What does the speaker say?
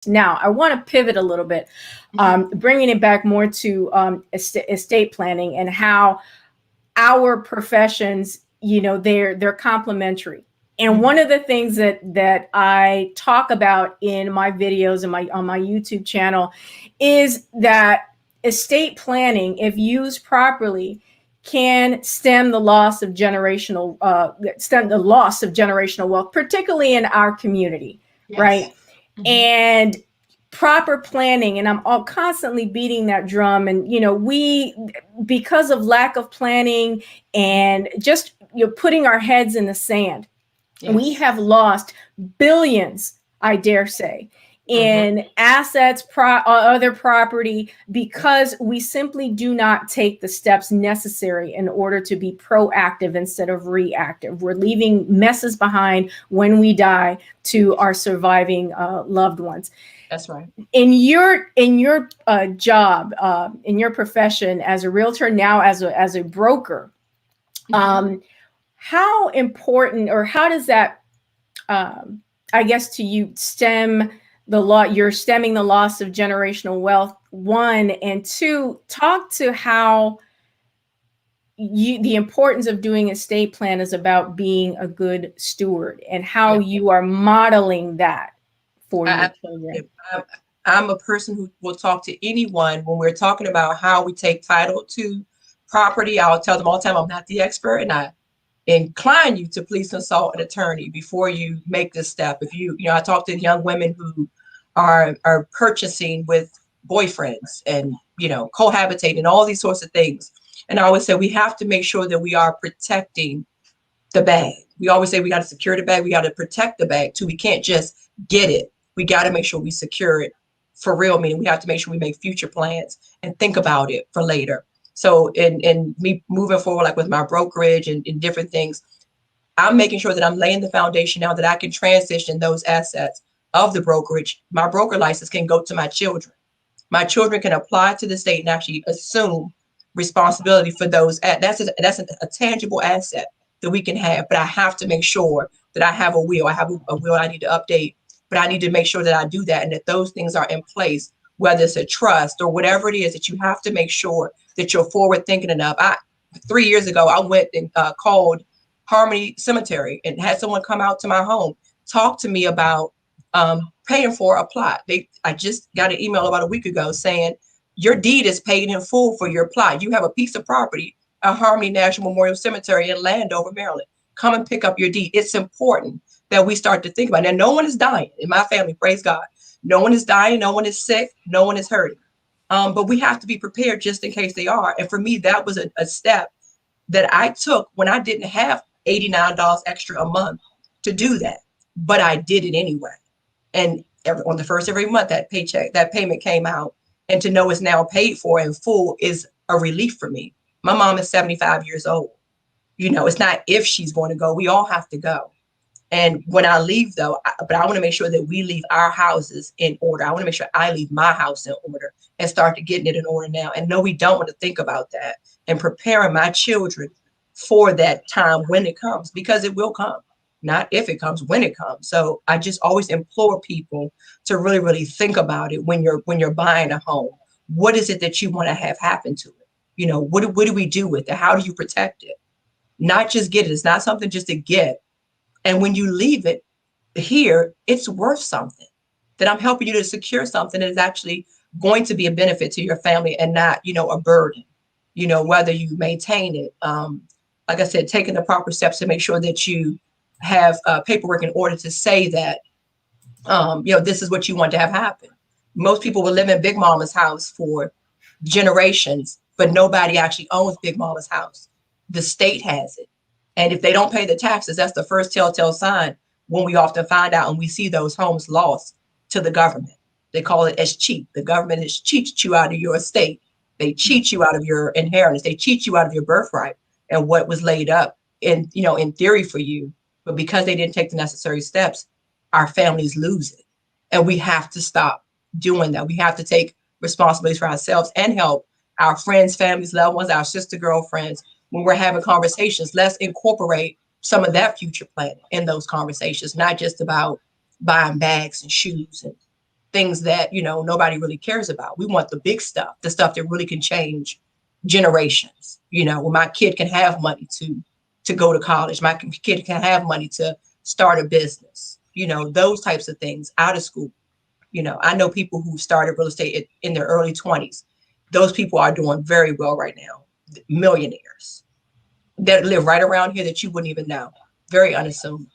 Now, I want to pivot a little bit, bringing it back more to estate planning and how our professions, they're complementary. And one of the things that I talk about in my videos and on my YouTube channel is that estate planning, if used properly, can stem the loss of generational wealth, particularly in our community, yes. Right? And proper planning, and I'm all constantly beating that drum. And we, because of lack of planning and just putting our heads in the sand, yes. We have lost billions, I dare say, in assets, other property, because we simply do not take the steps necessary in order to be proactive instead of reactive. We're leaving messes behind when we die to our surviving loved ones. That's right. In your job, in your profession as a realtor, now as a broker, how important, or how does that, I guess, to you, you're stemming the loss of generational wealth, one, and two, talk to how the importance of doing estate plan is about being a good steward, and how you are modeling that for your children. I'm a person who will talk to anyone when we're talking about how we take title to property. I'll tell them all the time, I'm not the expert, and I incline you to please consult an attorney before you make this step. If I talk to young women who are purchasing with boyfriends and, cohabitating and all these sorts of things. And I always say we have to make sure that we are protecting the bag. We always say we got to secure the bag. We got to protect the bag too. We can't just get it. We got to make sure we secure it for real, meaning we have to make sure we make future plans and think about it for later. So in me moving forward, like with my brokerage and different things, I'm making sure that I'm laying the foundation now that I can transition those assets of the brokerage. My broker license can go to my children. My children can apply to the state and actually assume responsibility for those. That's a tangible asset that we can have. But I have to make sure that I have a will. I have a will I need to update, but I need to make sure that I do that and that those things are in place, whether it's a trust or whatever it is, that you have to make sure that you're forward thinking enough. 3 years ago, I went and called Harmony Cemetery and had someone come out to my home, talk to me about paying for a plot. I just got an email about a week ago saying, your deed is paid in full for your plot. You have a piece of property at Harmony National Memorial Cemetery in Landover, Maryland. Come and pick up your deed. It's important that we start to think about it. And no one is dying in my family, praise God. No one is dying, no one is sick, no one is hurting. But we have to be prepared just in case they are. And for me, that was a step that I took when I didn't have $89 extra a month to do that. But I did it anyway. And on the first every month, that payment came out. And to know it's now paid for in full is a relief for me. My mom is 75 years old. It's not if she's going to go. We all have to go. And when I leave, though, but I want to make sure that we leave our houses in order. I want to make sure I leave my house in order and start to getting it in order now. And no, we don't want to think about that and preparing my children for that time when it comes, because it will come, not if it comes, when it comes. So I just always implore people to really, really think about it when you're buying a home. What is it that you want to have happen to it? What do we do with it? How do you protect it? Not just get it. It's not something just to get. And when you leave it here, it's worth something, that I'm helping you to secure something that is actually going to be a benefit to your family and not, a burden, whether you maintain it. Like I said, taking the proper steps to make sure that you have paperwork in order to say that, this is what you want to have happen. Most people will live in Big Mama's house for generations, but nobody actually owns Big Mama's house. The state has it. And if they don't pay the taxes, that's the first telltale sign when we often find out and we see those homes lost to the government. They call it as cheat. The government has cheated you out of your estate. They cheat you out of your inheritance. They cheat you out of your birthright and what was laid up in theory for you. But because they didn't take the necessary steps, our families lose it. And we have to stop doing that. We have to take responsibilities for ourselves and help our friends, families, loved ones, our sister girlfriends. When we're having conversations, let's incorporate some of that future planning in those conversations, not just about buying bags and shoes and things that, you know, nobody really cares about. We want the big stuff, the stuff that really can change generations. You know, where my kid can have money to go to college. My kid can have money to start a business, you know, those types of things out of school. You know, I know people who started real estate in their early 20s. Those people are doing very well right now. Millionaires that live right around here that you wouldn't even know. Very unassuming.